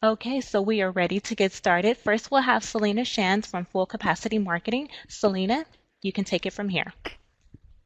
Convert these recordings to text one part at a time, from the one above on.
Okay, so we are ready to get started. First, we'll have Selena Shands from Full Capacity Marketing. Selena, you can take it from here.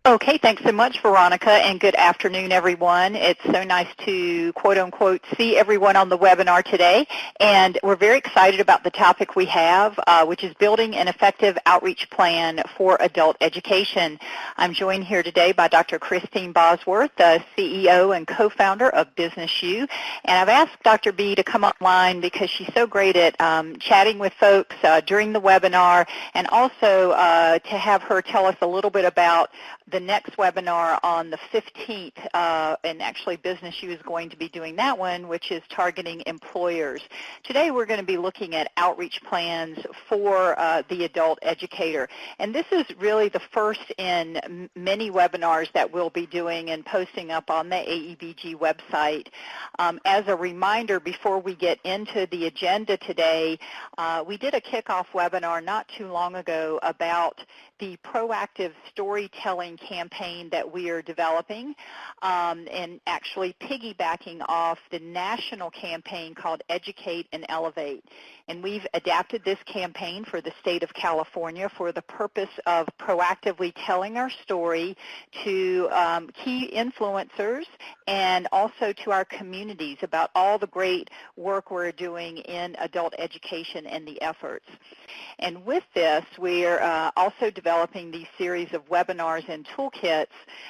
Okay, thanks so much, Veronica, and good afternoon, everyone. It's so nice to, quote-unquote, see everyone on the webinar today, and we're very excited about the topic we have, which is building an effective outreach plan for adult education. I'm joined here today by Dr. Christine Bosworth, the CEO and co-founder of Business U, and I've asked Dr. B to come online because she's so great at chatting with folks during the webinar, and also to have her tell us a little bit about the next webinar on the 15th, and actually Business U is going to be doing that one, which is targeting employers. Today we're going to be looking at outreach plans for the adult educator. And this is really the first in many webinars that we'll be doing and posting up on the AEBG website. As a reminder, before we get into the agenda today, we did a kickoff webinar not too long ago about the proactive storytelling campaign that we are developing, and actually piggybacking off the national campaign called Educate and Elevate. And we've adapted this campaign for the state of California for the purpose of proactively telling our story to key influencers and also to our communities about all the great work we're doing in adult education and the efforts. And with this, we're also developing these series of webinars and toolkits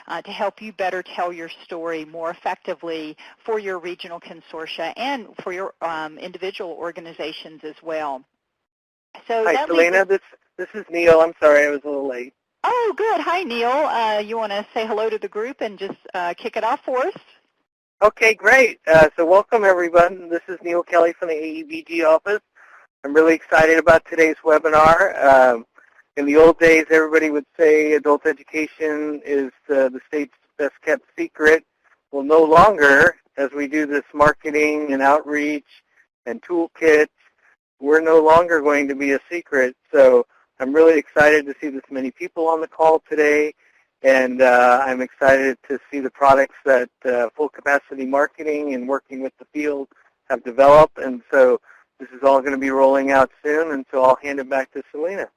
to help you better tell your story more effectively for your regional consortia and for your individual organizations as well. So Hi, Selena. This is Neal. I'm sorry I was a little late. Oh, good. Hi, Neal. You want to say hello to the group and just kick it off for us? Okay, great. So welcome, everyone. This is Neal Kelley from the AEBG office. I'm really excited about today's webinar. In the old days, everybody would say adult education is the state's best-kept secret. Well, no longer, as we do this marketing and outreach and toolkits, we're no longer going to be a secret. So I'm really excited to see this many people on the call today, and I'm excited to see the products that Full Capacity Marketing and working with the field have developed. And so this is all going to be rolling out soon, and so I'll hand it back to Selena.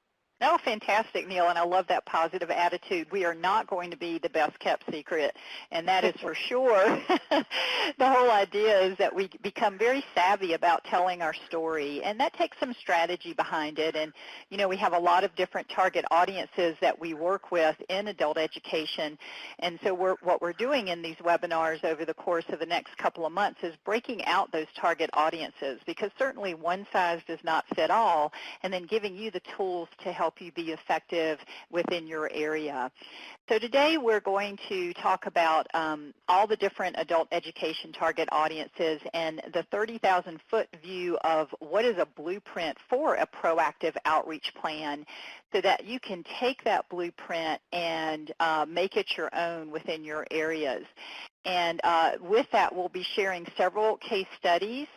Oh, fantastic, Neal, and I love that positive attitude. We are not going to be the best-kept secret, and that is for sure. The whole idea is that we become very savvy about telling our story, and that takes some strategy behind it. And, you know, we have a lot of different target audiences that we work with in adult education, and so what we're doing in these webinars over the course of the next couple of months is breaking out those target audiences, because certainly one size does not fit all, and then giving you the tools to help you be effective within your area. So today we're going to talk about all the different adult education target audiences and the 30,000-foot view of what is a blueprint for a proactive outreach plan, so that you can take that blueprint and make it your own within your areas. And with that, we'll be sharing several case studies.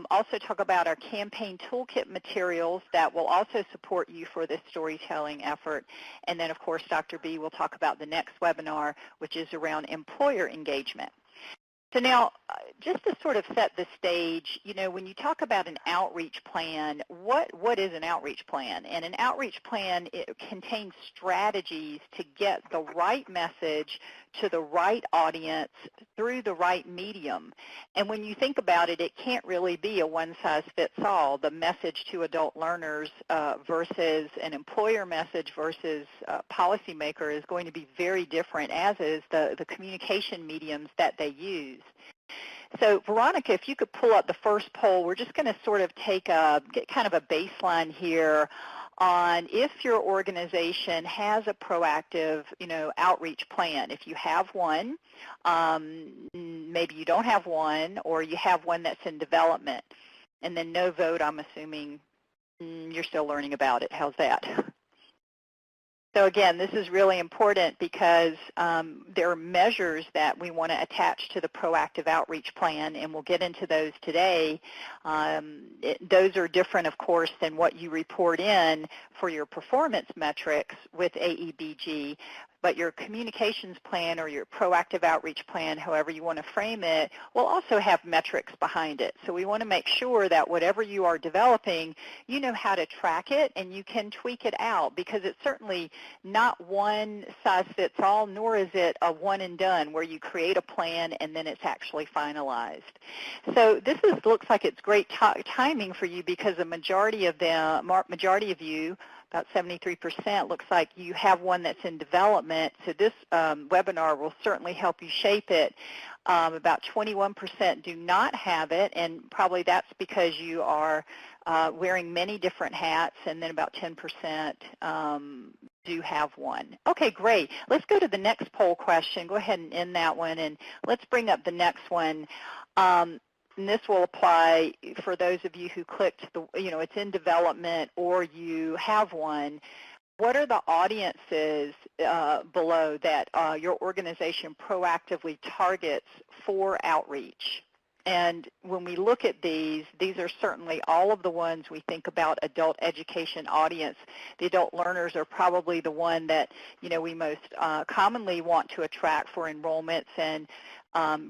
Also talk about our campaign toolkit materials that will also support you for this storytelling effort. And then, of course, Dr. B will talk about the next webinar, which is around employer engagement. So now, just to sort of set the stage, you know, when you talk about an outreach plan, what is an outreach plan? And an outreach plan, it contains strategies to get the right message to the right audience through the right medium. And when you think about it, it can't really be a one-size-fits-all. The message to adult learners versus an employer message versus a policymaker is going to be very different, as is the communication mediums that they use. So, Veronica, if you could pull up the first poll, we're just going to sort of get kind of a baseline here on if your organization has a proactive, you know, outreach plan. If you have one, maybe you don't have one, or you have one that's in development. And then no vote, I'm assuming you're still learning about it. How's that? So again, this is really important because there are measures that we want to attach to the proactive outreach plan, and we'll get into those today. Those are different, of course, than what you report in for your performance metrics with AEBG. but your communications plan or your proactive outreach plan, however you want to frame it, will also have metrics behind it. So we want to make sure that whatever you are developing, you know how to track it and you can tweak it out, because it's certainly not one size fits all, nor is it a one and done where you create a plan and then it's actually finalized. So this looks like it's great timing for you, because the majority of you, about 73%, looks like you have one that's in development. So this webinar will certainly help you shape it. About 21% do not have it, and probably that's because you are wearing many different hats, and then about 10% do have one. Okay, great. Let's go to the next poll question. Go ahead and end that one, and let's bring up the next one. And this will apply for those of you who clicked, it's in development or you have one. What are the audiences below that your organization proactively targets for outreach? And when we look at these are certainly all of the ones we think about adult education audience. The adult learners are probably the one that we most commonly want to attract for enrollments and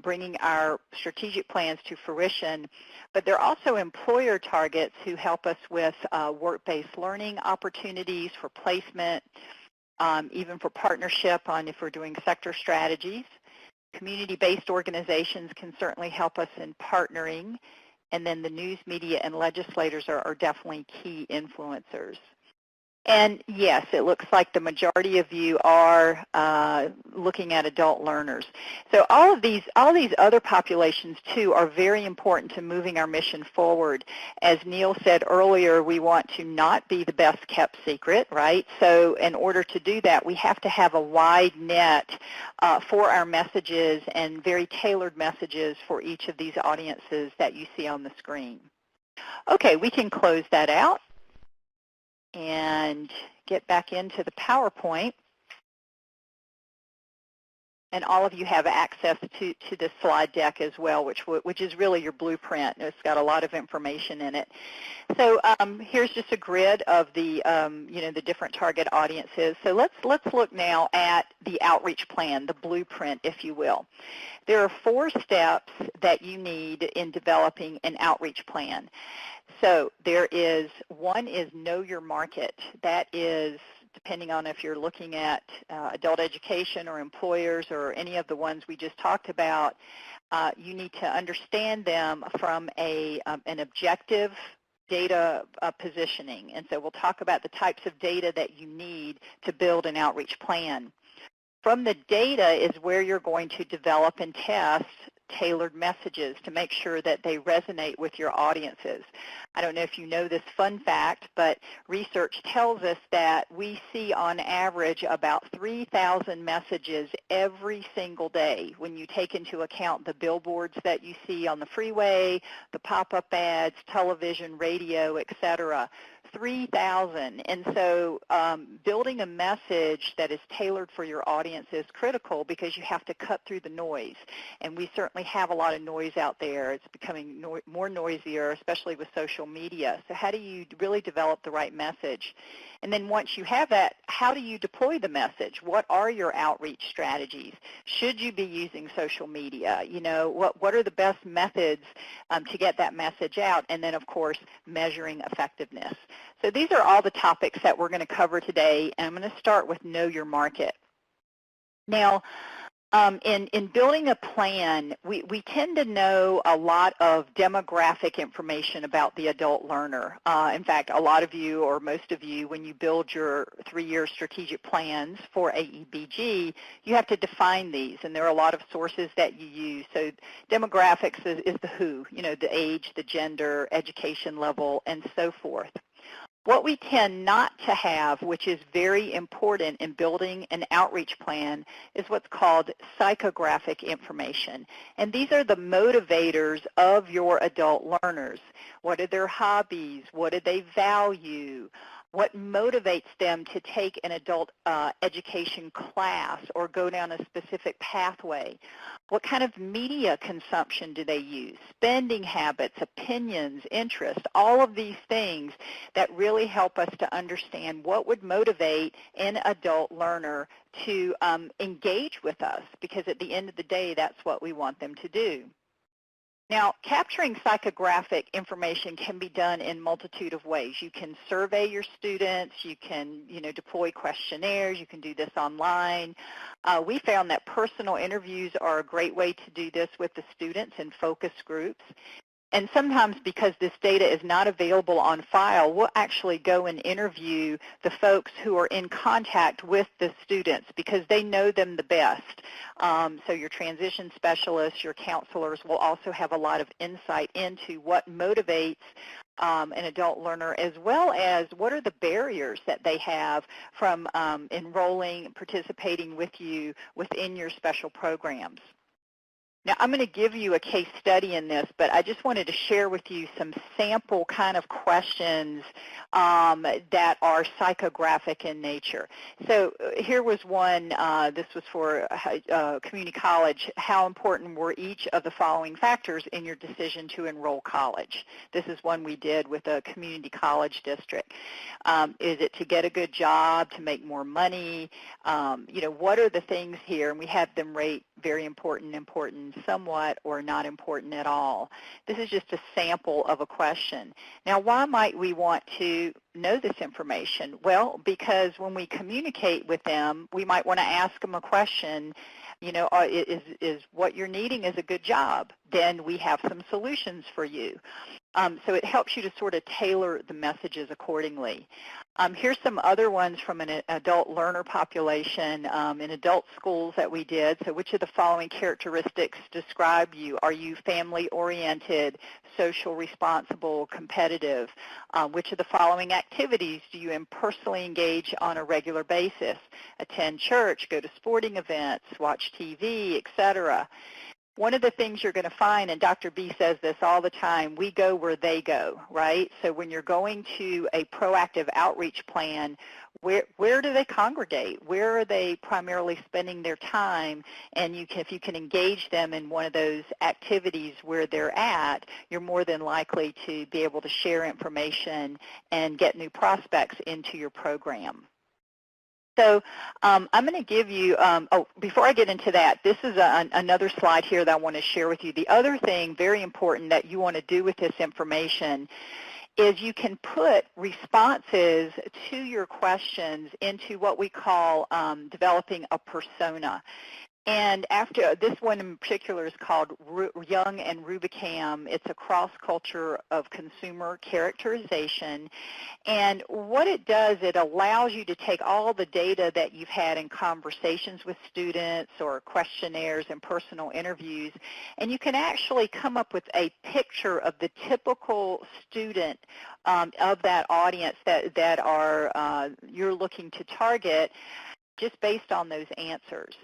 bringing our strategic plans to fruition. But there are also employer targets who help us with work-based learning opportunities for placement, even for partnership on if we're doing sector strategies. Community-based organizations can certainly help us in partnering, and then the news media and legislators are definitely key influencers. And yes, it looks like the majority of you are looking at adult learners. So all these other populations too are very important to moving our mission forward. As Neal said earlier, we want to not be the best kept secret, right? So in order to do that, we have to have a wide net for our messages and very tailored messages for each of these audiences that you see on the screen. Okay, we can close that out and get back into the PowerPoint. And all of you have access to the slide deck as well, which is really your blueprint. It's got a lot of information in it. So here's just a grid of the the different target audiences. So let's look now at the outreach plan, the blueprint, if you will. There are 4 steps that you need in developing an outreach plan. So one is know your market. That is, depending on if you're looking at adult education or employers or any of the ones we just talked about, you need to understand them from an objective data positioning. And so we'll talk about the types of data that you need to build an outreach plan. From the data is where you're going to develop and test tailored messages to make sure that they resonate with your audiences. I don't know if you know this fun fact, but research tells us that we see on average about 3,000 messages every single day when you take into account the billboards that you see on the freeway, the pop-up ads, television, radio, etc. 3,000. And so building a message that is tailored for your audience is critical, because you have to cut through the noise. And we certainly have a lot of noise out there. It's becoming more noisier, especially with social media. So how do you really develop the right message? And then once you have that, how do you deploy the message? What are your outreach strategies? Should you be using social media? What are the best methods to get that message out? And then, of course, measuring effectiveness. So these are all the topics that we're going to cover today, and I'm going to start with know your market. Now, in building a plan, we tend to know a lot of demographic information about the adult learner. In fact, a lot of you, or most of you, when you build your 3-year strategic plans for AEBG, you have to define these, and there are a lot of sources that you use. So demographics is the who, the age, the gender, education level, and so forth. What we tend not to have, which is very important in building an outreach plan, is what's called psychographic information. And these are the motivators of your adult learners. What are their hobbies? What do they value? What motivates them to take an adult education class or go down a specific pathway? What kind of media consumption do they use? Spending habits, opinions, interests, all of these things that really help us to understand what would motivate an adult learner to engage with us, because at the end of the day, that's what we want them to do. Now, capturing psychographic information can be done in a multitude of ways. You can survey your students, you can, deploy questionnaires, you can do this online. We found that personal interviews are a great way to do this with the students in focus groups. And sometimes, because this data is not available on file, we'll actually go and interview the folks who are in contact with the students because they know them the best. So your transition specialists, your counselors will also have a lot of insight into what motivates an adult learner, as well as what are the barriers that they have from enrolling, participating with you within your special programs. Now, I'm going to give you a case study in this, but I just wanted to share with you some sample kind of questions that are psychographic in nature. So here was one, this was for community college. How important were each of the following factors in your decision to enroll college? This is one we did with a community college district. Is it to get a good job, to make more money? What are the things here? And we have them rate very important, important, somewhat, or not important at all. This is just a sample of a question. Now, why might we want to know this information? Well, because when we communicate with them, we might want to ask them a question, is what you're needing is a good job? Then we have some solutions for you. So it helps you to sort of tailor the messages accordingly. Here's some other ones from an adult learner population in adult schools that we did. So which of the following characteristics describe you? Are you family-oriented, social, responsible, competitive? Which of the following activities do you personally engage on a regular basis? Attend church, go to sporting events, watch TV, etc. One of the things you're going to find, and Dr. B says this all the time, we go where they go, right? So when you're going to a proactive outreach plan, where do they congregate? Where are they primarily spending their time? And if you can engage them in one of those activities where they're at, you're more than likely to be able to share information and get new prospects into your program. So I'm going to give you, before I get into that, this is another slide here that I want to share with you. The other thing, very important, that you want to do with this information is you can put responses to your questions into what we call developing a persona. And after this one in particular is called Young and Rubicam. It's a cross-culture of consumer characterization. And what it does, it allows you to take all the data that you've had in conversations with students or questionnaires and personal interviews, and you can actually come up with a picture of the typical student of that audience that are you're looking to target, just based on those answers.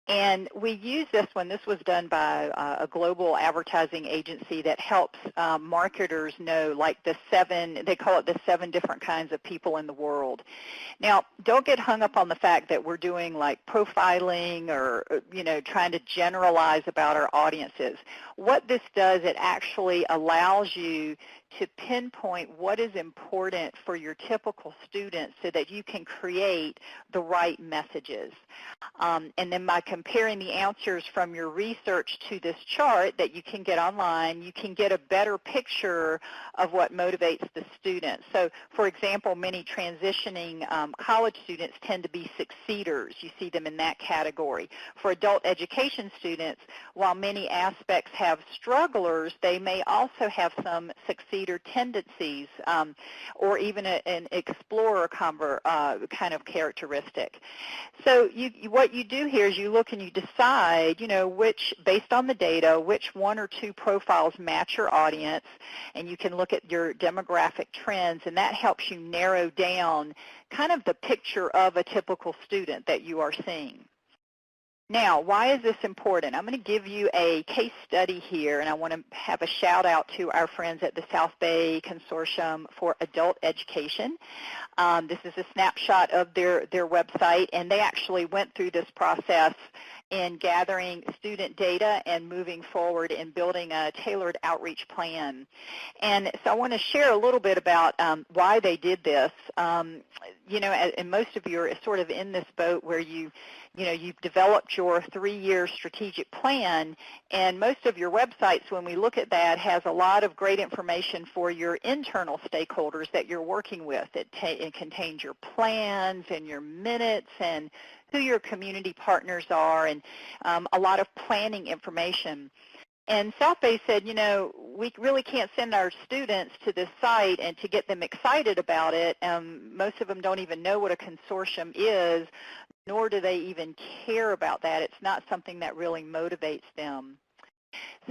And we use this one. This was done by a global advertising agency that helps marketers know, like they call it the 7 different kinds of people in the world. Now, don't get hung up on the fact that we're doing like profiling or, trying to generalize about our audiences. What this does, it actually allows you to pinpoint what is important for your typical students so that you can create the right messages. And then by comparing the answers from your research to this chart that you can get online, you can get a better picture of what motivates the students. So, for example, many transitioning college students tend to be succeeders. You see them in that category. For adult education students, while many aspects have strugglers, they may also have some succeeder tendencies or even an explorer kind of characteristic. So what you do here is you look and you decide, which, based on the data, which 1 or 2 profiles match your audience, and you can look at your demographic trends, and that helps you narrow down kind of the picture of a typical student that you are seeing. Now, why is this important? I'm going to give you a case study here, and I want to have a shout out to our friends at the South Bay Consortium for Adult Education. This is a snapshot of their website, and they actually went through this process in gathering student data and moving forward in building a tailored outreach plan. And so I want to share a little bit about why they did this. You know, and most of you are sort of in this boat where you've developed your 3-year strategic plan, and most of your websites, when we look at that, has a lot of great information for your internal stakeholders that you're working with. It contains your plans and your minutes and who your community partners are, and a lot of planning information. And South Bay said, you know, we really can't send our students to this site and to get them excited about it. Most of them don't even know what a consortium is, nor do they even care about that. It's not something that really motivates them.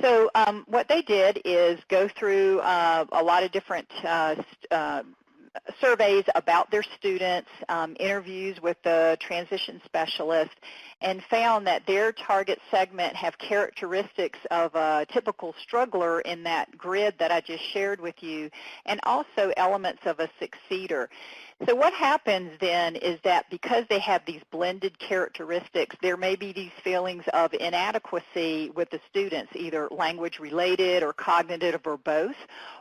So what they did is go through a lot of different surveys about their students, interviews with the transition specialist, and found that their target segment have characteristics of a typical struggler in that grid that I just shared with you, and also elements of a succeeder. So what happens then is that because they have these blended characteristics, there may be these feelings of inadequacy with the students, either language related or cognitive or both,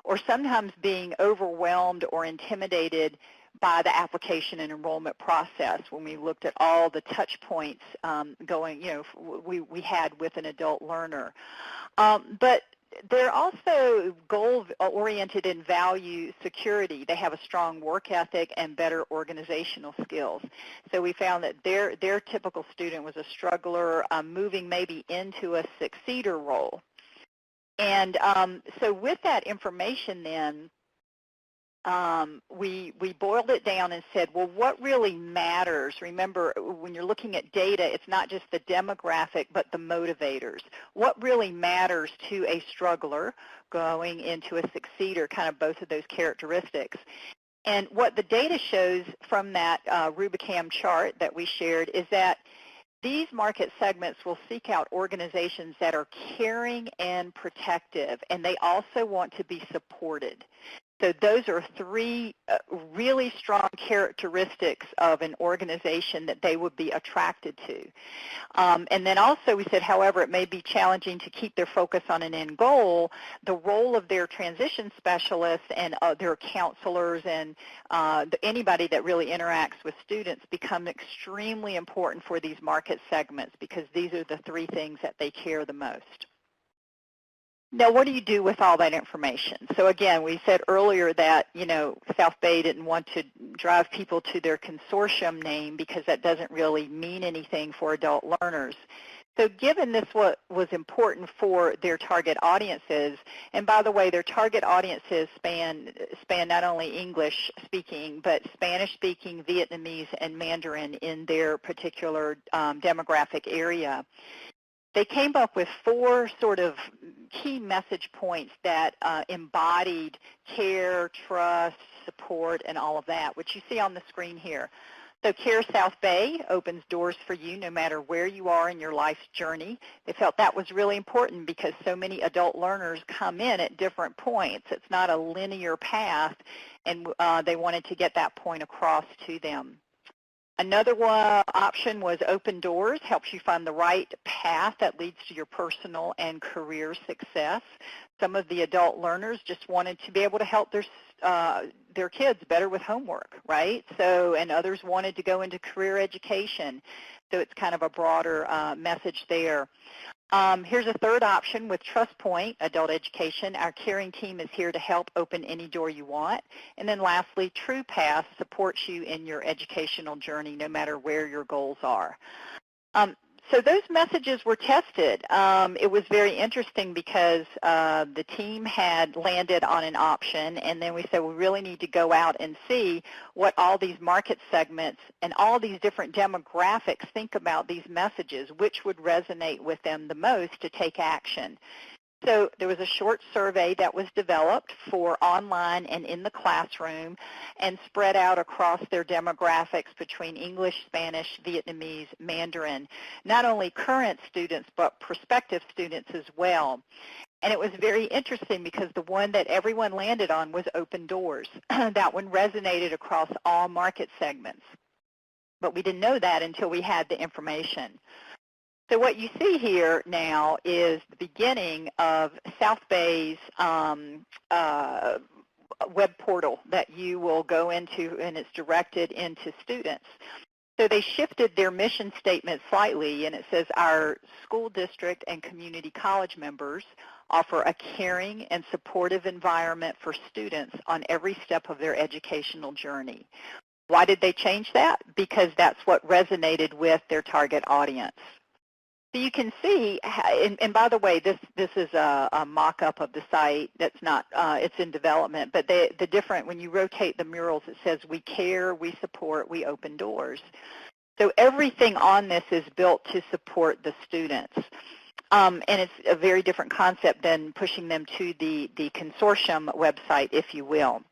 or sometimes being overwhelmed or intimidated by the application and enrollment process when we looked at all the touch points going, you know, we had with an adult learner. But they're also goal-oriented and value security. They have a strong work ethic and better organizational skills. So we found that their typical student was a struggler moving maybe into a succeeder role. And so with that information then, we boiled it down and said, well, what really matters? Remember, when you're looking at data, it's not just the demographic, but the motivators. What really matters to a struggler going into a succeeder, kind of both of those characteristics? And what the data shows from that Rubicam chart that we shared is that these market segments will seek out organizations that are caring and protective, and they also want to be supported. So those are 3 really strong characteristics of an organization that they would be attracted to. And then also we said, however, it may be challenging to keep their focus on an end goal. The role of their transition specialists and their counselors and anybody that really interacts with students become extremely important for these market segments because these are the 3 things that they care the most. Now, what do you do with all that information? So again, we said earlier that, you know, South Bay didn't want to drive people to their consortium name because that doesn't really mean anything for adult learners. So given this what was important for their target audiences, and by the way, their target audiences span not only English speaking, but Spanish speaking, Vietnamese, and Mandarin in their particular demographic area. They came up with 4 sort of key message points that embodied care, trust, support, and all of that, which you see on the screen here. So Care South Bay opens doors for you no matter where you are in your life's journey. They felt that was really important because so many adult learners come in at different points. It's not a linear path, and they wanted to get that point across to them. Another option was Open Doors, helps you find the right path that leads to your personal and career success. Some of the adult learners just wanted to be able to help their kids better with homework, right? So, and others wanted to go into career education. So it's kind of a broader message there. Here's a third option with Trust Point, Adult Education. Our caring team is here to help open any door you want. And then lastly, True Path supports you in your educational journey no matter where your goals are. So those messages were tested. It was very interesting because the team had landed on an option, and then we said we really need to go out and see what all these market segments and all these different demographics think about these messages, which would resonate with them the most to take action. So there was a short survey that was developed for online and in the classroom and spread out across their demographics between English, Spanish, Vietnamese, Mandarin, not only current students but prospective students as well. And it was very interesting because the one that everyone landed on was open doors. That one resonated across all market segments. But we didn't know that until we had the information. So what you see here now is the beginning of South Bay's web portal that you will go into, and it's directed into students. So they shifted their mission statement slightly, and it says our school district and community college members offer a caring and supportive environment for students on every step of their educational journey. Why did they change that? Because that's what resonated with their target audience. So you can see, and by the way, this is a mock-up of the site. That's not, it's in development, but the different, when you rotate the murals, it says we care, we support, we open doors. So everything on this is built to support the students. And it's a very different concept than pushing them to the consortium website, if you will.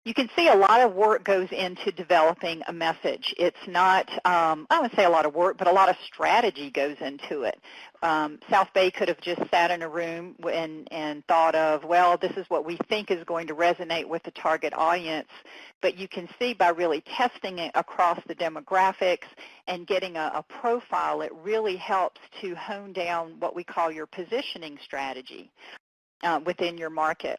You can see a lot of work goes into developing a message. It's not, I wouldn't say a lot of work, but a lot of strategy goes into it. South Bay could have just sat in a room and thought of, well, this is what we think is going to resonate with the target audience. But you can see by really testing it across the demographics and getting a profile, it really helps to hone down what we call your positioning strategy within your market.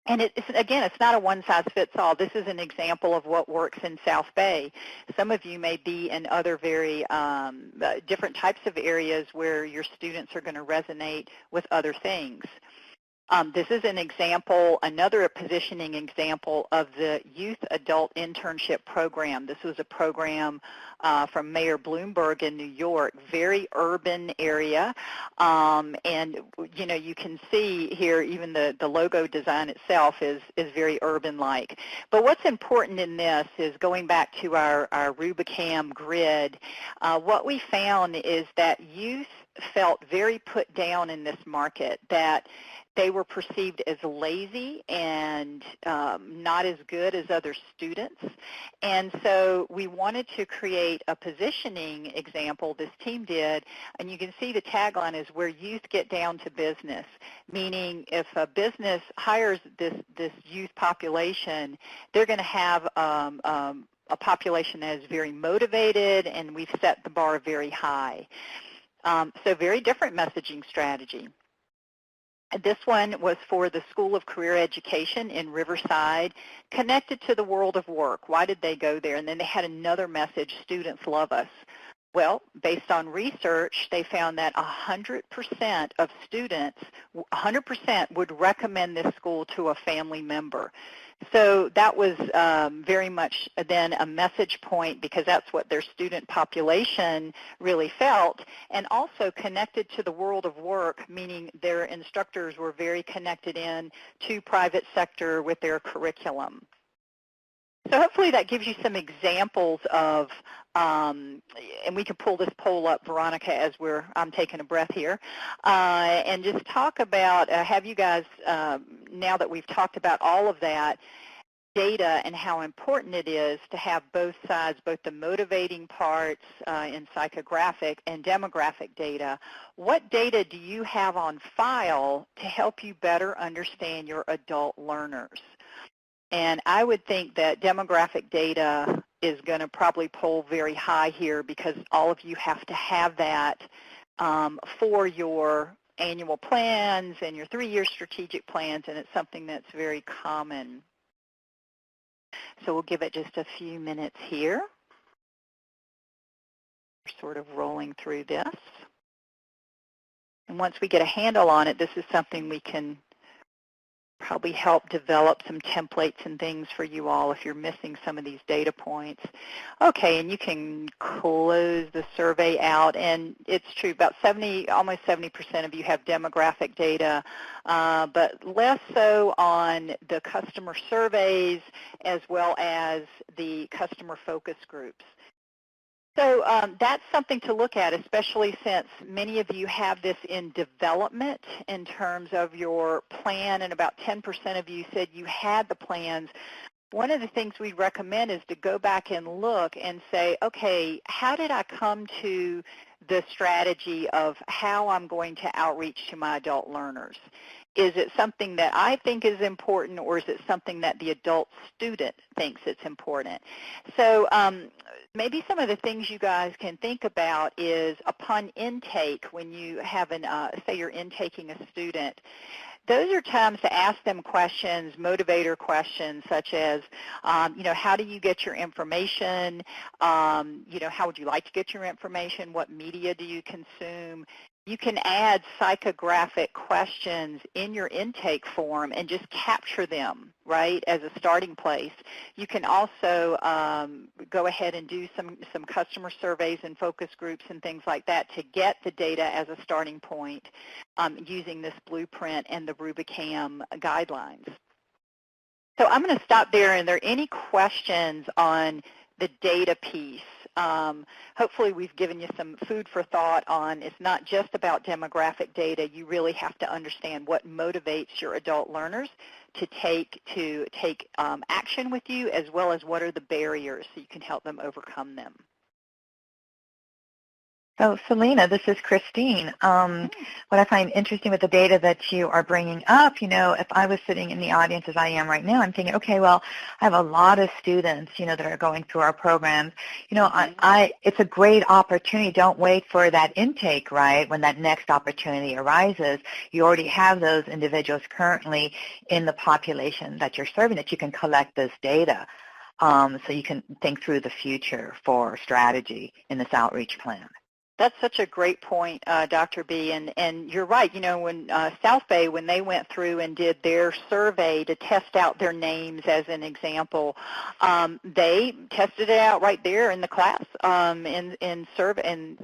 And again, it's not a one-size-fits-all. This is an example of what works in South Bay. Some of you may be in other very different types of areas where your students are going to resonate with other things. This is an example, another positioning example of the Youth Adult Internship Program. This was a program from Mayor Bloomberg in New York, very urban area. And, you know, you can see here even the logo design itself is very urban-like. But what's important in this is going back to our Rubicam grid, what we found is that youth felt very put down in this market, that they were perceived as lazy and not as good as other students. And so we wanted to create a positioning example, this team did, and you can see the tagline is where youth get down to business, meaning if a business hires this youth population, they're going to have a population that is very motivated, and we've set the bar very high. So very different messaging strategy. This one was for the School of Career Education in Riverside, connected to the world of work. Why did they go there? And then they had another message, students love us. Well, based on research, they found that 100% of students, 100% would recommend this school to a family member. So that was very much then a message point, because that's what their student population really felt, and also connected to the world of work, meaning their instructors were very connected in to private sector with their curriculum. So hopefully that gives you some examples of, and we can pull this poll up, Veronica, as I'm taking a breath here, and just talk about, have you guys, now that we've talked about all of that, data and how important it is to have both sides, both the motivating parts in psychographic and demographic data. What data do you have on file to help you better understand your adult learners? And I would think that demographic data is going to probably pull very high here, because all of you have to have that for your annual plans and your 3-year strategic plans, and it's something that's very common. So we'll give it just a few minutes here. We're sort of rolling through this. And once we get a handle on it, this is something we can probably help develop some templates and things for you all if you're missing some of these data points. Okay, and you can close the survey out, and it's true, about almost 70% of you have demographic data, but less so on the customer surveys as well as the customer focus groups. So that's something to look at, especially since many of you have this in development in terms of your plan, and about 10% of you said you had the plans. One of the things we recommend is to go back and look and say, okay, how did I come to the strategy of how I'm going to outreach to my adult learners? Is it something that I think is important, or is it something that the adult student thinks it's important? So maybe some of the things you guys can think about is upon intake, when you have say you're intaking a student, those are times to ask them questions, motivator questions, such as, how do you get your information? How would you like to get your information? What media do you consume? You can add psychographic questions in your intake form and just capture them, right, as a starting place. You can also go ahead and do some customer surveys and focus groups and things like that to get the data as a starting point using this blueprint and the Rubicam guidelines. So I'm going to stop there. Are there any questions on the data piece? Hopefully we've given you some food for thought on it's not just about demographic data. You really have to understand what motivates your adult learners to take action with you, as well as what are the barriers so you can help them overcome them. So, Selena, this is Christine. What I find interesting with the data that you are bringing up, if I was sitting in the audience as I am right now, I'm thinking, okay, well, I have a lot of students, that are going through our programs. It's a great opportunity. Don't wait for that intake, right? When that next opportunity arises, you already have those individuals currently in the population that you're serving, that you can collect this data. So you can think through the future for strategy in this outreach plan. That's such a great point, Dr. B, and you're right. When South Bay, when they went through and did their survey to test out their names as an example, they tested it out right there in the class, in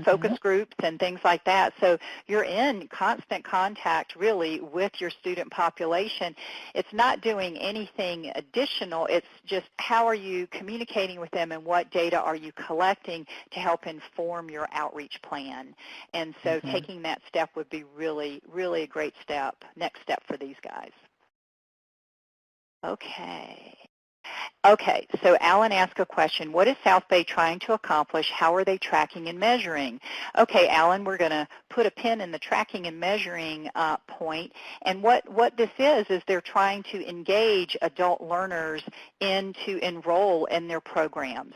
focus groups and things like that. So you're in constant contact, really, with your student population. It's not doing anything additional. It's just how are you communicating with them, and what data are you collecting to help inform your outreach plan. And so taking that step would be really, really a great step, next step for these guys. Okay, so Alan asked a question. What is South Bay trying to accomplish? How are they tracking and measuring? Okay, Alan, we're going to put a pin in the tracking and measuring point. And what this is they're trying to engage adult learners to enroll in their programs.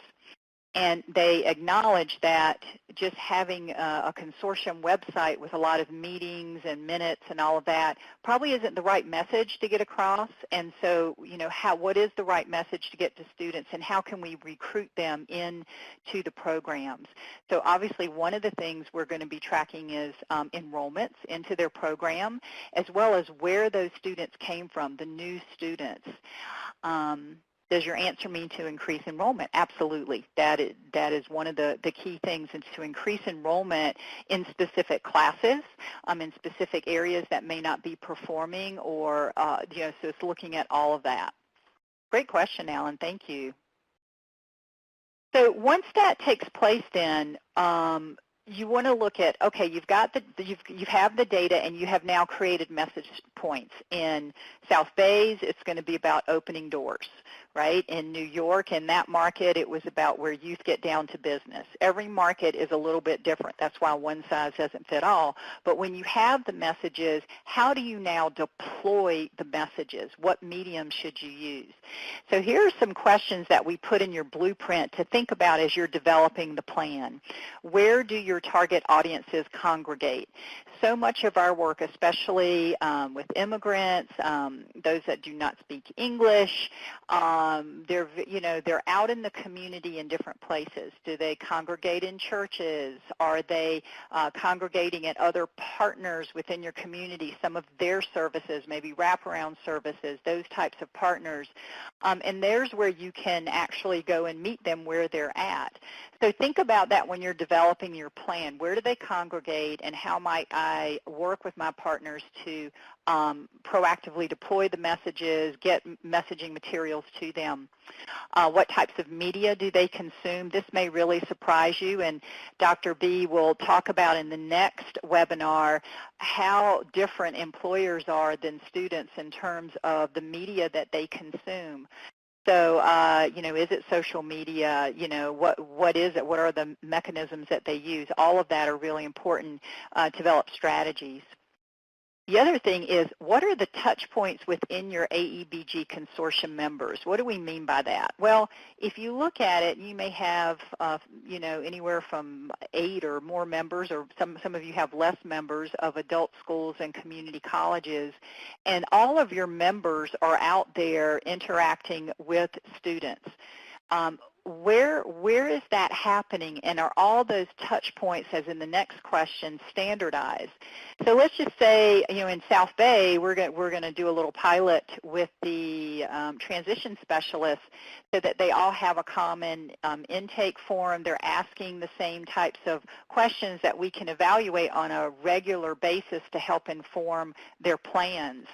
And they acknowledge that just having a consortium website with a lot of meetings and minutes and all of that probably isn't the right message to get across. And so, what is the right message to get to students, and how can we recruit them into the programs? So obviously one of the things we're going to be tracking is enrollments into their program, as well as where those students came from, the new students. Does your answer mean to increase enrollment? Absolutely. That is one of the key things, is to increase enrollment in specific classes, in specific areas that may not be performing, or, so it's looking at all of that. Great question, Alan. Thank you. So once that takes place, then you want to look at, okay, you have the data, and you have now created message points. In South Bay's, it's going to be about opening doors, right? In New York, in that market, it was about where youth get down to business. Every market is a little bit different. That's why one size doesn't fit all. But when you have the messages, how do you now deploy the messages? What medium should you use? So here are some questions that we put in your blueprint to think about as you're developing the plan. Where do your target audiences congregate? So much of our work, especially with immigrants, those that do not speak English, they're out in the community in different places. Do they congregate in churches? Are they congregating at other partners within your community, some of their services, maybe wraparound services, those types of partners? And there's where you can actually go and meet them where they're at. So think about that when you're developing your plan. Where do they congregate, and how might I work with my partners to proactively deploy the messages, get messaging materials to them. What types of media do they consume? This may really surprise you, and Dr. B will talk about in the next webinar how different employers are than students in terms of the media that they consume. So, is it social media? What is it? What are the mechanisms that they use? All of that are really important to develop strategies. The other thing is, what are the touch points within your AEBG consortium members? What do we mean by that? Well, if you look at it, you may have, anywhere from 8 or more members, or some of you have less members of adult schools and community colleges, and all of your members are out there interacting with students. Where is that happening, and are all those touch points, as in the next question, standardized? So let's just say, in South Bay, we're going to do a little pilot with the transition specialists so that they all have a common intake form. They're asking the same types of questions that we can evaluate on a regular basis to help inform their plans.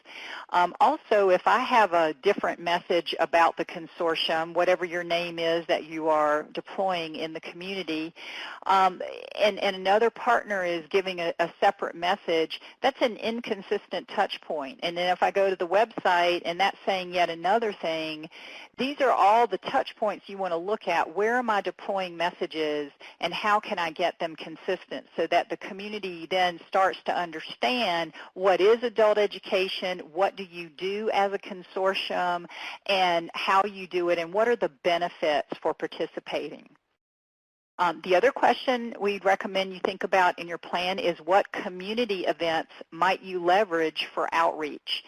Also, if I have a different message about the consortium, whatever your name is that you are deploying in the community, and another partner is giving a separate message, that's an inconsistent touch point. And then if I go to the website and that's saying yet another thing, these are all the touch points you want to look at. Where am I deploying messages, and how can I get them consistent so that the community then starts to understand what is adult education, what do you do as a consortium, and how you do it, and what are the benefits for participating. The other question we'd recommend you think about in your plan is, what community events might you leverage for outreach?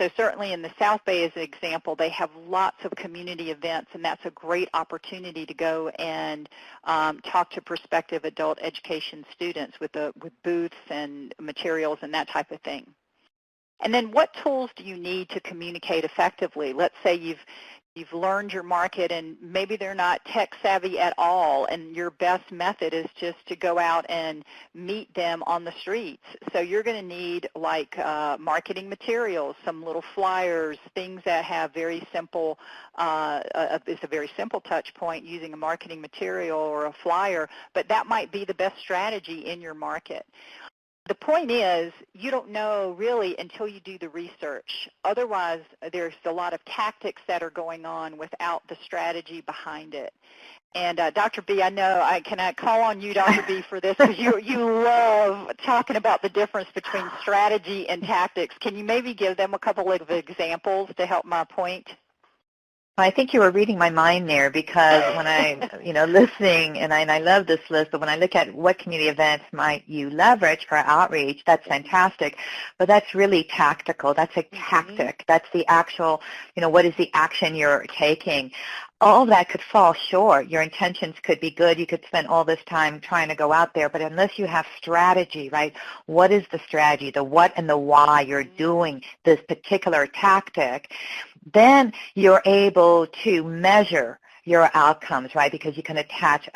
So certainly in the South Bay, as an example, they have lots of community events, and that's a great opportunity to go and talk to prospective adult education students with booths and materials and that type of thing. And then what tools do you need to communicate effectively? Let's say you've learned your market and maybe they're not tech savvy at all, and your best method is just to go out and meet them on the streets. So you're going to need marketing materials, some little flyers, things that have very simple, it's a very simple touch point using a marketing material or a flyer, but that might be the best strategy in your market. The point is, you don't know really until you do the research. Otherwise, there's a lot of tactics that are going on without the strategy behind it. And Dr. B, I know, can I call on you, Dr. B, for this, because you love talking about the difference between strategy and tactics. Can you maybe give them a couple of examples to help my point? I think you were reading my mind there, because when I, listening, and I love this list, but when I look at what community events might you leverage for outreach, that's fantastic. But that's really tactical. That's a tactic. That's the actual, what is the action you're taking? All of that could fall short. Your intentions could be good. You could spend all this time trying to go out there, but unless you have strategy, right? What is the strategy, the what and the why you're doing this particular tactic? Then you're able to measure your outcomes, right? Because you can attach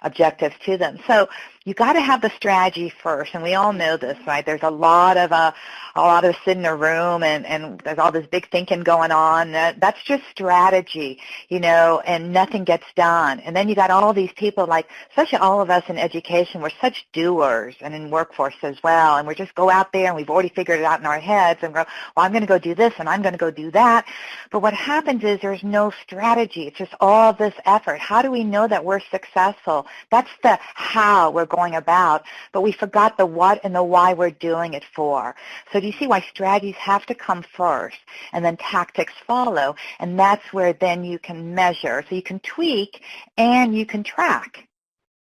objectives to them. So you got to have the strategy first, and we all know this, right? There's a lot of sit in a room, and there's all this big thinking going on. That's just strategy, and nothing gets done. And then you got all these people, like, especially all of us in education, we're such doers, and in workforce as well, and we just go out there and we've already figured it out in our heads and go, well, I'm going to go do this and I'm going to go do that. But what happens is there's no strategy. It's just all this effort. How do we know that we're successful? That's the how we're going about, but we forgot the what and the why we're doing it for. So do you see why strategies have to come first, and then tactics follow, and that's where then you can measure. So you can tweak and you can track.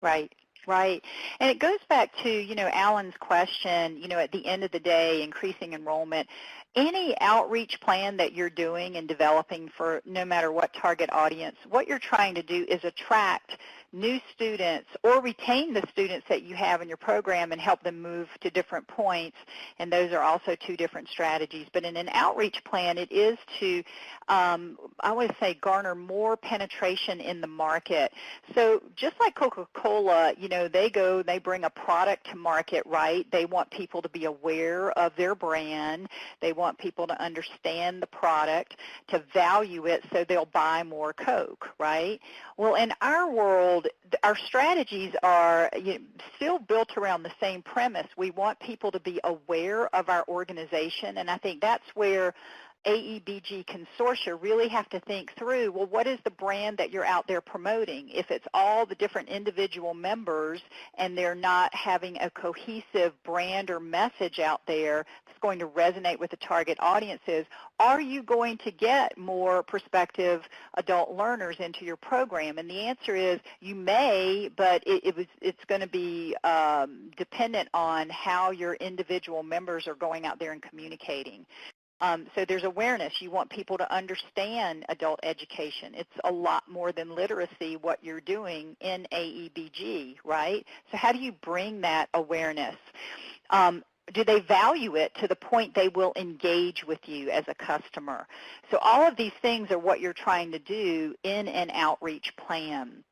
Right. Right. And it goes back to, Alan's question, at the end of the day, increasing enrollment. Any outreach plan that you're doing and developing for no matter what target audience, what you're trying to do is attract new students or retain the students that you have in your program and help them move to different points, and those are also two different strategies. But in an outreach plan, it is to, I would say, garner more penetration in the market. So just like Coca-Cola, you know, they bring a product to market, right? They want people to be aware of their brand. They want people to understand the product, to value it, so they'll buy more Coke, right? Well, in our world, our strategies are still built around the same premise. We want people to be aware of our organization, and I think that's where AEBG consortia really have to think through, well, what is the brand that you're out there promoting? If it's all the different individual members and they're not having a cohesive brand or message out there that's going to resonate with the target audiences, are you going to get more prospective adult learners into your program? And the answer is you may, but it's going to be dependent on how your individual members are going out there and communicating. So there's awareness. You want people to understand adult education. It's a lot more than literacy, what you're doing in AEBG, right? So how do you bring that awareness? Do they value it to the point they will engage with you as a customer? So all of these things are what you're trying to do in an outreach plan.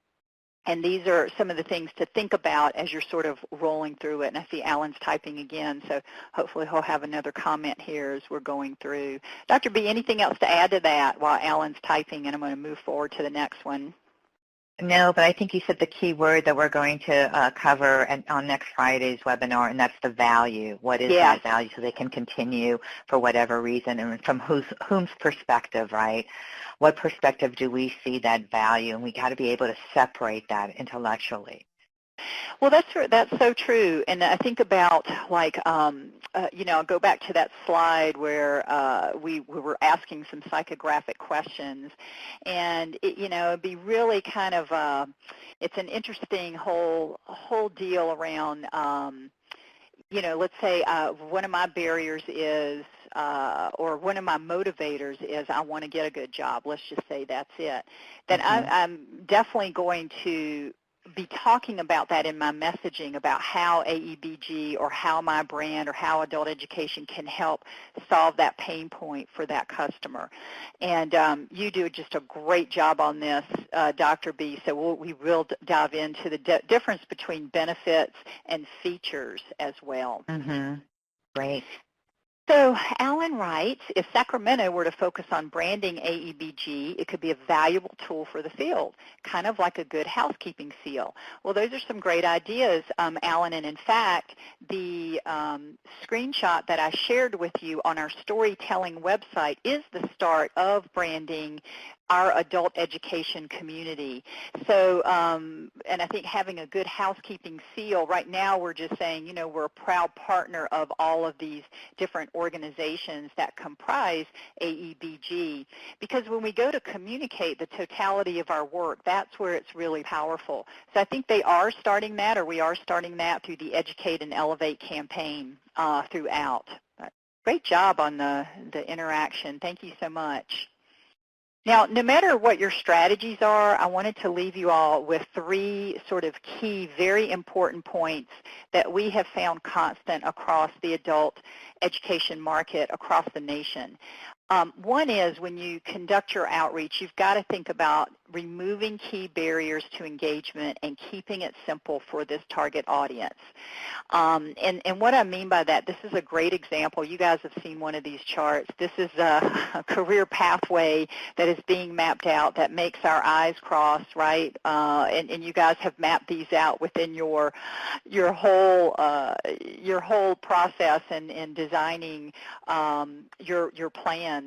And these are some of the things to think about as you're sort of rolling through it. And I see Alan's typing again, so hopefully he'll have another comment here as we're going through. Dr. B, anything else to add to that while Alan's typing? And I'm going to move forward to the next one. No, but I think you said the key word that we're going to cover on next Friday's webinar, and that's the value. What is that value so they can continue for whatever reason, and from whom's perspective, right? What perspective do we see that value? And we got to be able to separate that intellectually. Well, that's so true, and I think about like I'll go back to that slide where we were asking some psychographic questions, and it'd be really kind of it's an interesting whole deal around let's say one of my barriers is or one of my motivators is I want to get a good job. Let's just say that's it. Then I'm definitely going to be talking about that in my messaging about how AEBG or how my brand or how adult education can help solve that pain point for that customer. And you do just a great job on this, Dr. B, so we will dive into the difference between benefits and features as well. Great. So Alan writes, if Sacramento were to focus on branding AEBG, it could be a valuable tool for the field, kind of like a good housekeeping seal. Well, those are some great ideas, Alan, and in fact, the screenshot that I shared with you on our storytelling website is the start of branding our adult education community. So, and I think having a good housekeeping seal, right now we're just saying, we're a proud partner of all of these different organizations that comprise AEBG, because when we go to communicate the totality of our work, that's where it's really powerful. So I think they are starting that, or we are starting that through the Educate and Elevate campaign throughout. But great job on the interaction. Thank you so much. Now, no matter what your strategies are, I wanted to leave you all with three sort of key, very important points that we have found constant across the adult education market across the nation. One is when you conduct your outreach, you've got to think about removing key barriers to engagement and keeping it simple for this target audience. And what I mean by that, this is a great example. You guys have seen one of these charts. This is a career pathway that is being mapped out that makes our eyes cross, right? And you guys have mapped these out within your whole process in designing your plans.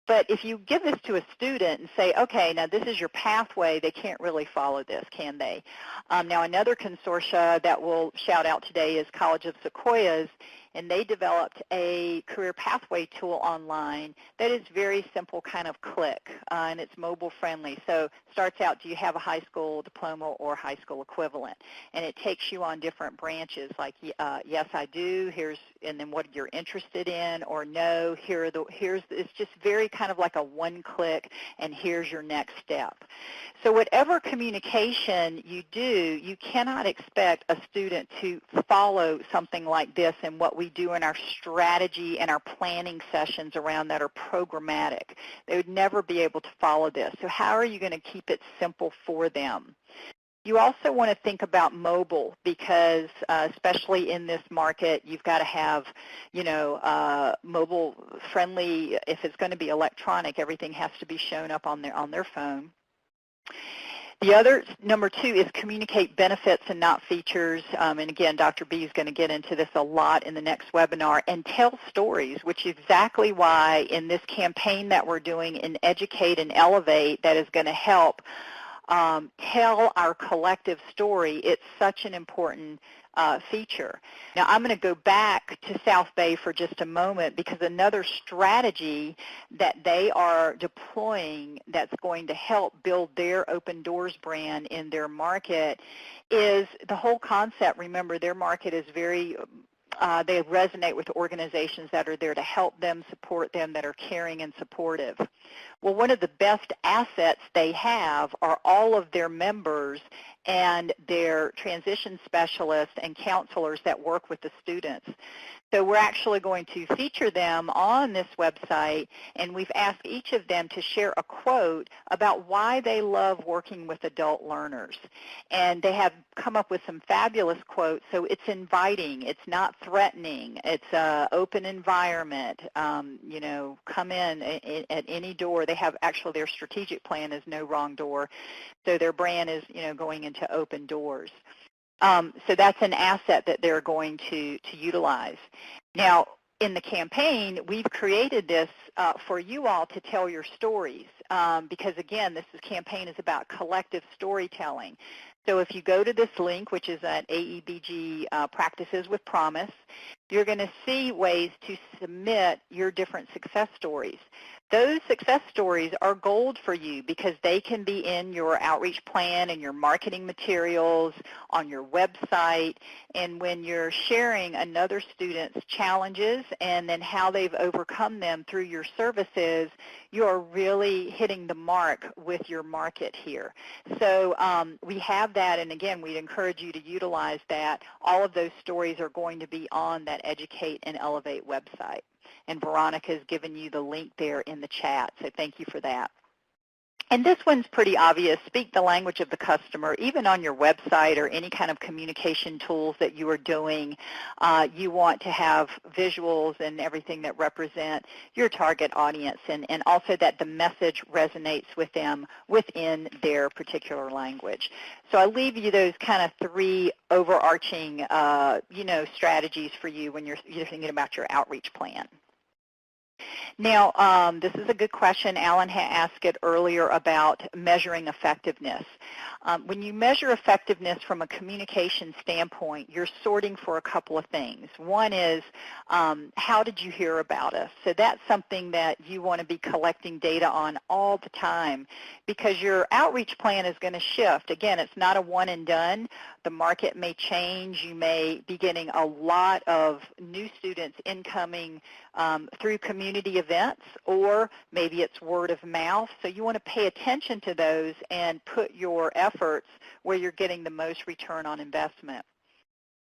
But if you give this to a student and say, okay, now this is your pathway, they can't really follow this, can they? Now another consortia that we'll shout out today is College of Sequoias, and they developed a career pathway tool online that is very simple kind of click, and it's mobile friendly. So starts out, do you have a high school diploma or high school equivalent? And it takes you on different branches like, yes, I do, and then what you're interested in, or no, it's just very kind of like a one-click, and here's your next step. So whatever communication you do, you cannot expect a student to follow something like this and what we do in our strategy and our planning sessions around that are programmatic. They would never be able to follow this. So how are you going to keep it simple for them? You also want to think about mobile because, especially in this market, you've got to have, mobile friendly. If it's going to be electronic, everything has to be shown up on their phone. The other, number 2, is communicate benefits and not features. And again, Dr. B is going to get into this a lot in the next webinar. And tell stories, which is exactly why in this campaign that we're doing in Educate and Elevate that is going to help tell our collective story, it's such an important feature. Now, I'm going to go back to South Bay for just a moment because another strategy that they are deploying that's going to help build their Open Doors brand in their market is the whole concept. Remember, their market is very they resonate with organizations that are there to help them, support them, that are caring and supportive. Well, one of the best assets they have are all of their members and their transition specialists and counselors that work with the students. So we're actually going to feature them on this website, and we've asked each of them to share a quote about why they love working with adult learners. And they have come up with some fabulous quotes. So it's inviting, it's not threatening, it's an open environment, come in at any door. They have actually their strategic plan is no wrong door. So their brand is, going into open doors. So that's an asset that they're going to utilize. Now, in the campaign, we've created this for you all to tell your stories because, again, this campaign is about collective storytelling. So if you go to this link, which is at AEBG Practices with Promise, you're going to see ways to submit your different success stories. Those success stories are gold for you because they can be in your outreach plan and your marketing materials, on your website, and when you're sharing another student's challenges and then how they've overcome them through your services, you're really hitting the mark with your market here. So we have that, and again, we'd encourage you to utilize that. All of those stories are going to be on that Educate and Elevate website. And Veronica has given you the link there in the chat, so thank you for that. And this one's pretty obvious. Speak the language of the customer. Even on your website or any kind of communication tools that you are doing, you want to have visuals and everything that represent your target audience, and also that the message resonates with them within their particular language. So I leave you those kind of 3 overarching, strategies for you when you're thinking about your outreach plan. Now, this is a good question. Alan had asked it earlier about measuring effectiveness. When you measure effectiveness from a communication standpoint, you're sorting for a couple of things. One is, how did you hear about us? So that's something that you want to be collecting data on all the time because your outreach plan is going to shift. Again, it's not a one and done. The market may change. You may be getting a lot of new students incoming through community events, or maybe it's word of mouth. So you want to pay attention to those and put your efforts where you're getting the most return on investment.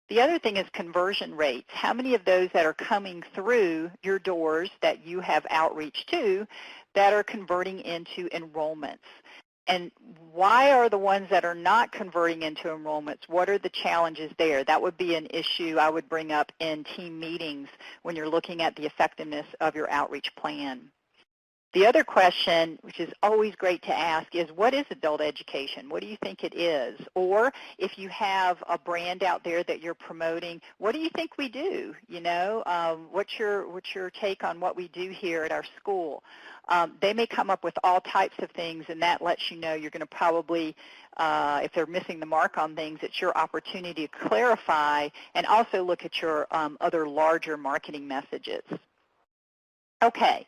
The other thing is conversion rates. How many of those that are coming through your doors that you have outreach to that are converting into enrollments? And why are the ones that are not converting into enrollments? What are the challenges there? That would be an issue I would bring up in team meetings when you're looking at the effectiveness of your outreach plan. The other question, which is always great to ask, is what is adult education? What do you think it is? Or if you have a brand out there that you're promoting, what do you think we do? You know, what's your take on what we do here at our school? They may come up with all types of things, and that lets you know you're going to probably, if they're missing the mark on things, it's your opportunity to clarify and also look at your other larger marketing messages. Okay.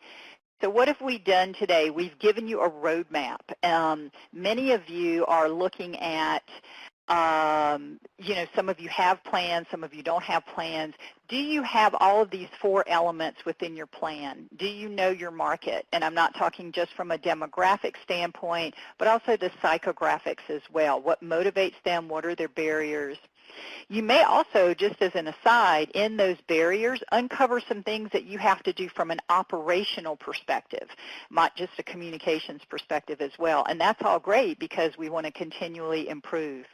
So what have we done today? We've given you a roadmap. Many of you are looking at, you know, some of you have plans, some of you don't have plans. Do you have all of these 4 elements within your plan? Do you know your market? And I'm not talking just from a demographic standpoint, but also the psychographics as well. What motivates them? What are their barriers? You may also, just as an aside, in those barriers, uncover some things that you have to do from an operational perspective, not just a communications perspective as well. And that's all great because we want to continually improve.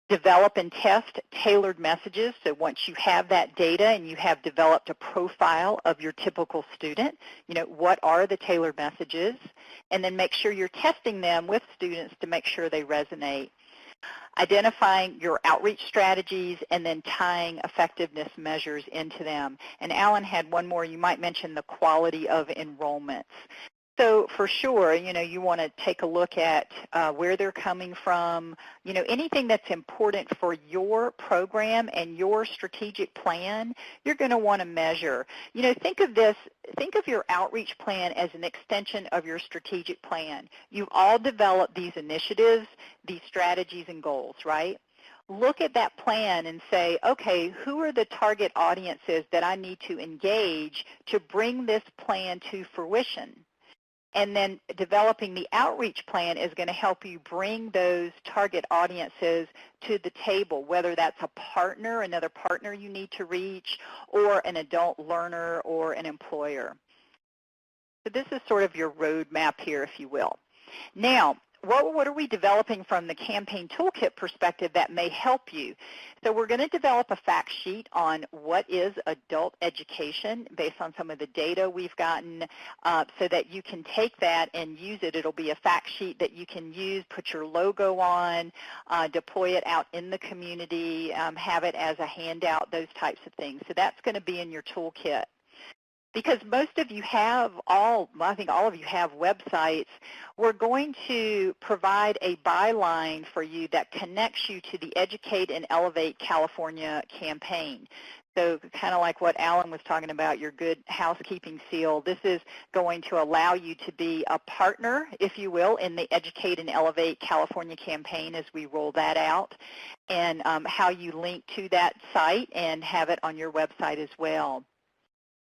Develop and test tailored messages. So once you have that data and you have developed a profile of your typical student, you know, what are the tailored messages? And then make sure you're testing them with students to make sure they resonate. Identifying your outreach strategies and then tying effectiveness measures into them. And Alan had one more. You might mention the quality of enrollments. So for sure, you know, you want to take a look at where they're coming from, you know, anything that's important for your program and your strategic plan, you're going to want to measure. You know, think of this, think of your outreach plan as an extension of your strategic plan. You've all developed these initiatives, these strategies and goals, right? Look at that plan and say, okay, who are the target audiences that I need to engage to bring this plan to fruition? And then developing the outreach plan is going to help you bring those target audiences to the table, whether that's a partner, another partner you need to reach, or an adult learner or an employer. So this is sort of your roadmap here, if you will. Now, what are we developing from the campaign toolkit perspective that may help you? So we're going to develop a fact sheet on what is adult education based on some of the data we've gotten so that you can take that and use it. It'll be a fact sheet that you can use, put your logo on, deploy it out in the community, have it as a handout, those types of things. So that's going to be in your toolkit. Because most of you have I think all of you have websites, we're going to provide a byline for you that connects you to the Educate and Elevate California campaign. So kind of like what Alan was talking about, your good housekeeping seal, this is going to allow you to be a partner, if you will, in the Educate and Elevate California campaign as we roll that out, and how you link to that site and have it on your website as well.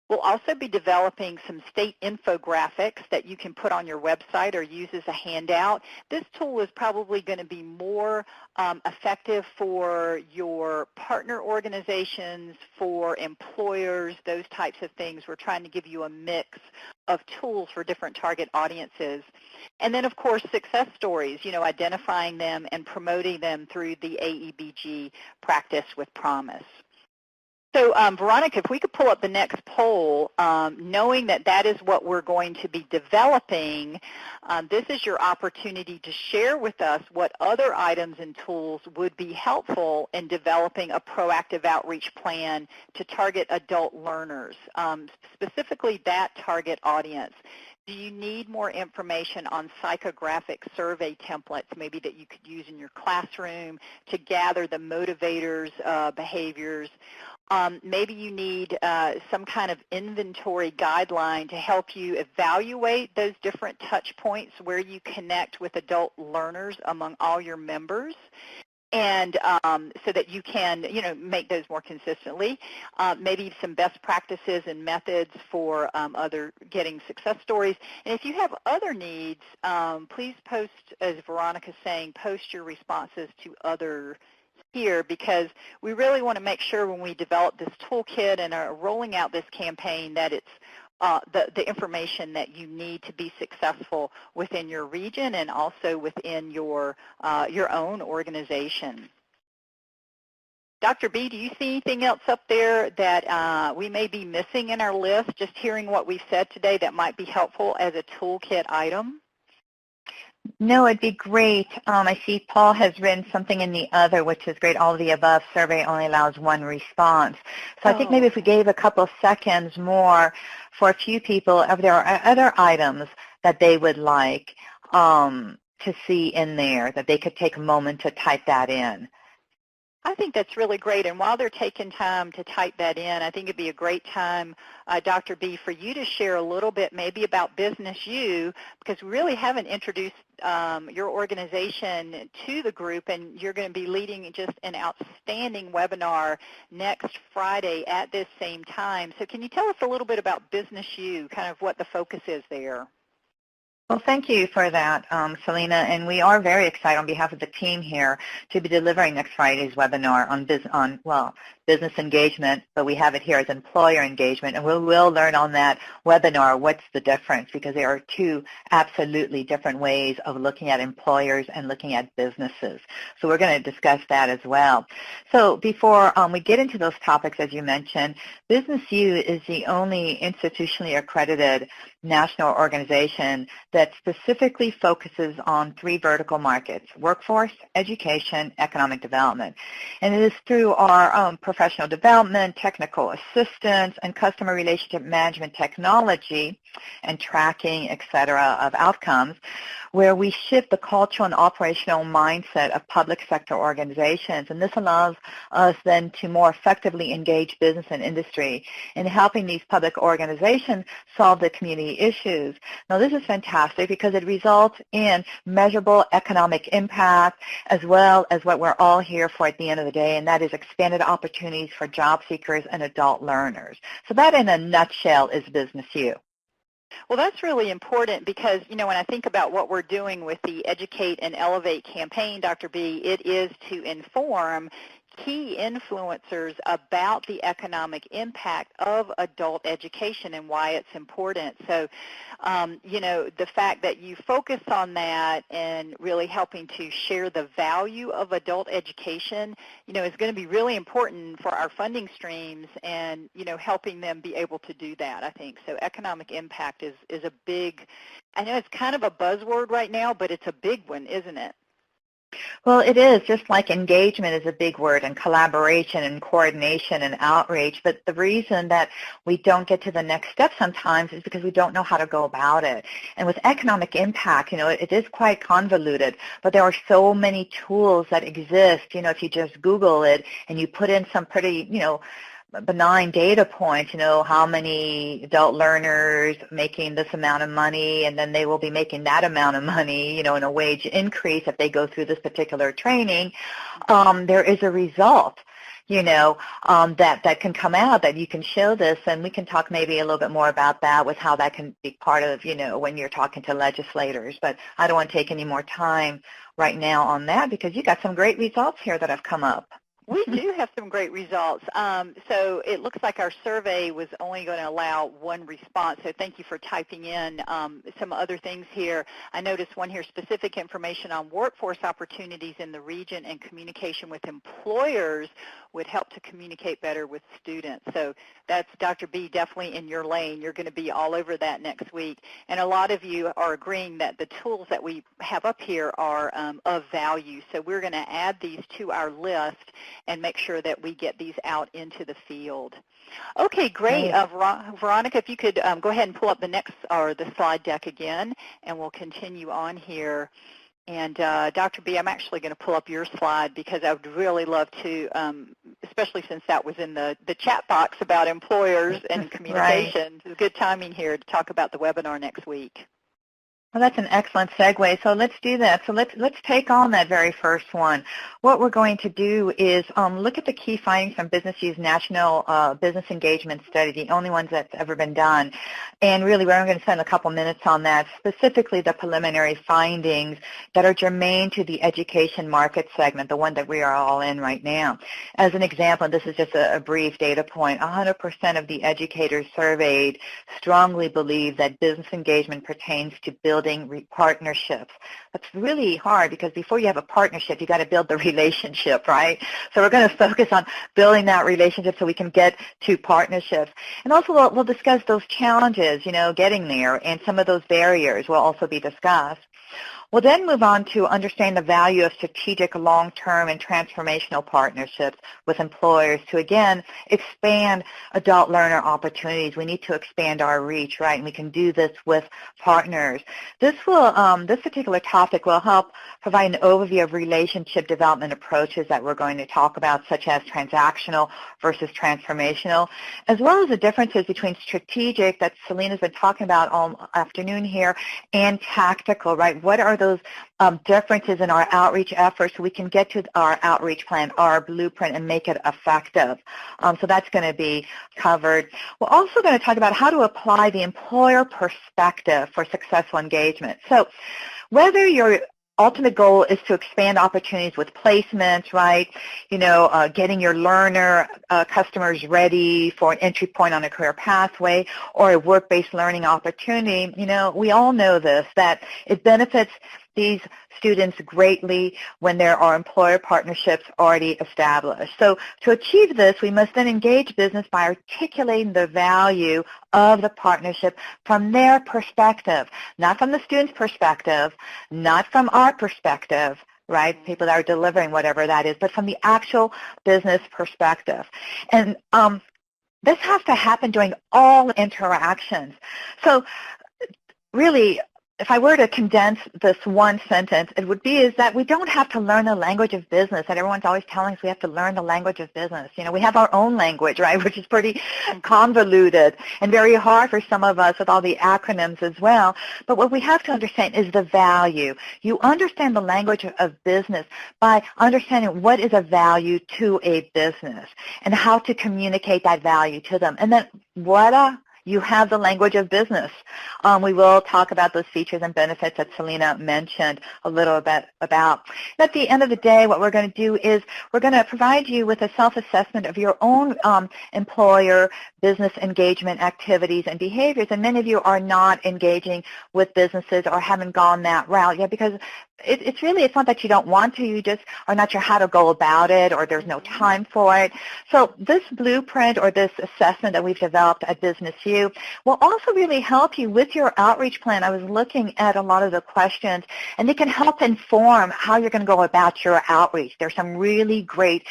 We'll also be developing some state infographics that you can put on your website or use as a handout. This tool is probably going to be more effective for your partner organizations, for employers, those types of things. We're trying to give you a mix of tools for different target audiences. And then, of course, success stories, you know, identifying them and promoting them through the AEBG Practice with Promise. So, Veronica, if we could pull up the next poll, knowing that that is what we're going to be developing, this is your opportunity to share with us what other items and tools would be helpful in developing a proactive outreach plan to target adult learners, specifically that target audience. Do you need more information on psychographic survey templates, maybe that you could use in your classroom to gather the motivators, behaviors? Maybe you need some kind of inventory guideline to help you evaluate those different touch points where you connect with adult learners among all your members. And so that you can, you know, make those more consistently. Maybe some best practices and methods for other getting success stories. And if you have other needs, please post, as Veronica's saying, post your responses to other here, because we really want to make sure when we develop this toolkit and are rolling out this campaign that it's the information that you need to be successful within your region and also within your own organization. Dr. B, do you see anything else up there that we may be missing in our list, just hearing what we've said today that might be helpful as a toolkit item? No, it'd be great. I see Paul has written something in the other, which is great. All of the above survey only allows one response. So I think maybe if we gave a couple of seconds more for a few people, if there are other items that they would like to see in there, that they could take a moment to type that in. I think that's really great, and while they're taking time to type that in, I think it'd be a great time, Dr. B, for you to share a little bit maybe about Business U, because we really haven't introduced your organization to the group, and you're going to be leading just an outstanding webinar next Friday at this same time. So can you tell us a little bit about Business U, kind of what the focus is there? Well, thank you for that, Selena, and we are very excited on behalf of the team here to be delivering next Friday's webinar on business engagement, but we have it here as employer engagement, and we will learn on that webinar what's the difference, because there are two absolutely different ways of looking at employers and looking at businesses. So we're going to discuss that as well. So before we get into those topics, as you mentioned, Business U is the only institutionally accredited national organization that specifically focuses on three vertical markets: workforce, education, economic development. And it is through our professional development, technical assistance, and customer relationship management technology and tracking, et cetera, of outcomes, where we shift the cultural and operational mindset of public sector organizations. And this allows us then to more effectively engage business and industry in helping these public organizations solve the community issues. Now, this is fantastic because it results in measurable economic impact, as well as what we're all here for at the end of the day, and that is expanded opportunities for job seekers and adult learners. So that, in a nutshell, is Business U. Well, that's really important because, you know, when I think about what we're doing with the Educate and Elevate campaign, Dr. B, it is to inform key influencers about the economic impact of adult education and why it's important. So, you know, the fact that you focus on that and really helping to share the value of adult education, you know, is going to be really important for our funding streams and, you know, helping them be able to do that, I think. So economic impact is a big, I know it's kind of a buzzword right now, but it's a big one, isn't it? Well, it is, just like engagement is a big word, and collaboration and coordination and outreach, but the reason that we don't get to the next step sometimes is because we don't know how to go about it. And with economic impact, you know, it is quite convoluted, but there are so many tools that exist. You know, if you just Google it and you put in some pretty, you know, benign data points, you know, how many adult learners making this amount of money, and then they will be making that amount of money, you know, in a wage increase if they go through this particular training, there is a result, you know, that can come out, that you can show this, and we can talk maybe a little bit more about that with how that can be part of, you know, when you're talking to legislators. But I don't want to take any more time right now on that because you got some great results here that have come up. We do have some great results. So it looks like our survey was only going to allow one response, so thank you for typing in some other things here. I noticed one here, specific information on workforce opportunities in the region and communication with employers would help to communicate better with students. So that's, Dr. B, definitely in your lane. You're going to be all over that next week. And a lot of you are agreeing that the tools that we have up here are of value. So we're going to add these to our list and make sure that we get these out into the field. Okay, great. Veronica, if you could go ahead and pull up the next, or the slide deck again, and we'll continue on here. And Dr. B, I'm actually going to pull up your slide because I would really love to, especially since that was in the chat box about employers and communication. Right. It's good timing here to talk about the webinar next week. Well, that's an excellent segue. So let's do that. So let's take on that very first one. What we're going to do is look at the key findings from Business U's National Business Engagement Study, the only ones that's ever been done. And really, we're going to spend a couple minutes on that, specifically the preliminary findings that are germane to the education market segment, the one that we are all in right now. As an example, this is just a brief data point, 100% of the educators surveyed strongly believe that business engagement pertains to building building partnerships. That's really hard because before you have a partnership, you got to build the relationship, right? So we're going to focus on building that relationship so we can get to partnerships. And also we'll discuss those challenges, getting there, and some of those barriers will also be discussed. We'll then move on to understand the value of strategic long-term and transformational partnerships with employers to, again, expand adult learner opportunities. We need to expand our reach, right? And we can do this with partners. This particular topic will help provide an overview of relationship development approaches that we're going to talk about, such as transactional versus transformational, as well as the differences between strategic that Selena's been talking about all afternoon here and tactical, right? What are those differences in our outreach efforts so we can get to our outreach plan, our blueprint, and make it effective. So that's going to be covered. We're also going to talk about how to apply the employer perspective for successful engagement. So whether your ultimate goal is to expand opportunities with placements, right? Getting your learner customers ready for an entry point on a career pathway or a work-based learning opportunity. We all know this, that it benefits these students greatly when there are employer partnerships already established. So to achieve this, we must then engage business by articulating the value of the partnership from their perspective, not from the student's perspective, not from our perspective, right, people that are delivering whatever that is, but from the actual business perspective. And this has to happen during all interactions. So really, if I were to condense this one sentence, it would be is that we don't have to learn the language of business, and everyone's always telling us we have to learn the language of business. We have our own language, right, which is pretty convoluted and very hard for some of us with all the acronyms as well. But what we have to understand is the value. You understand the language of business by understanding what is a value to a business and how to communicate that value to them. And then voila, you have the language of business. We will talk about those features and benefits that Selena mentioned a little bit about. And at the end of the day, what we're going to do is we're going to provide you with a self-assessment of your own employer business engagement activities and behaviors. And many of you are not engaging with businesses or haven't gone that route yet because it's not that you don't want to, you just are not sure how to go about it or there's no time for it. So this blueprint or this assessment that we've developed at Business U will also really help you with your outreach plan. I was looking at a lot of the questions and they can help inform how you're going to go about your outreach. There's some really great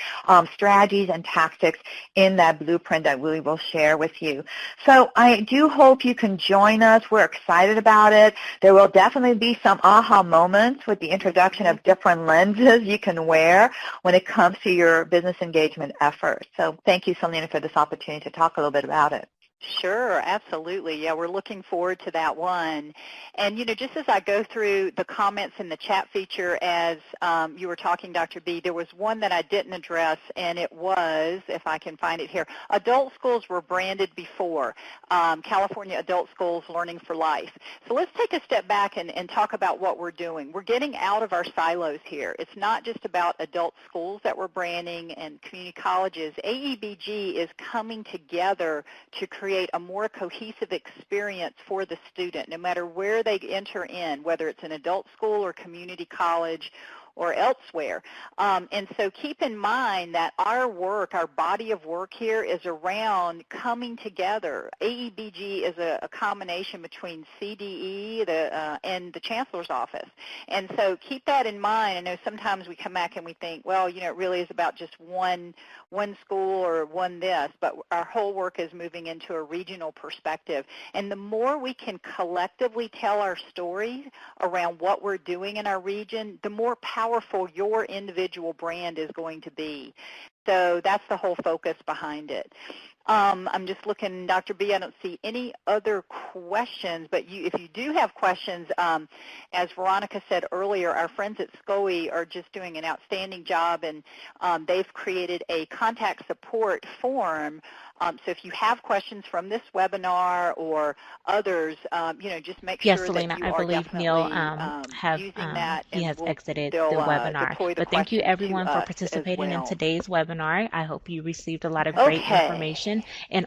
strategies and tactics in that blueprint that we will share with you. So I do hope you can join us. We're excited about it. There will definitely be some aha moments with the introduction of different lenses you can wear when it comes to your business engagement efforts. So thank you, Selena, for this opportunity to talk a little bit about it. Sure, absolutely. Yeah, we're looking forward to that one. And, just as I go through the comments in the chat feature as you were talking, Dr. B, there was one that I didn't address, and it was, if I can find it here, adult schools were branded before, California Adult Schools Learning for Life. So let's take a step back and talk about what we're doing. We're getting out of our silos here. It's not just about adult schools that we're branding and community colleges. AEBG is coming together to create a more cohesive experience for the student, no matter where they enter in, whether it's an adult school or community college or elsewhere. And so keep in mind that our work, our body of work here is around coming together. AEBG is a combination between CDE and the Chancellor's Office. And so keep that in mind. I know sometimes we come back and we think, well, it really is about just one school or one this, but our whole work is moving into a regional perspective. And the more we can collectively tell our story around what we're doing in our region, the more powerful your individual brand is going to be. So that's the whole focus behind it. I'm just looking, Dr. B, I don't see any other questions, but if you do have questions, as Veronica said earlier, our friends at SCOE are just doing an outstanding job, and they've created a contact support form. So if you have questions from this webinar or others, just make Yes, sure Selena, that you I are believe Neal definitely using that. he has exited the they'll webinar. deploy the But thank you questions to everyone for us as participating in well. today's webinar. I hope you received a lot of great Okay. information in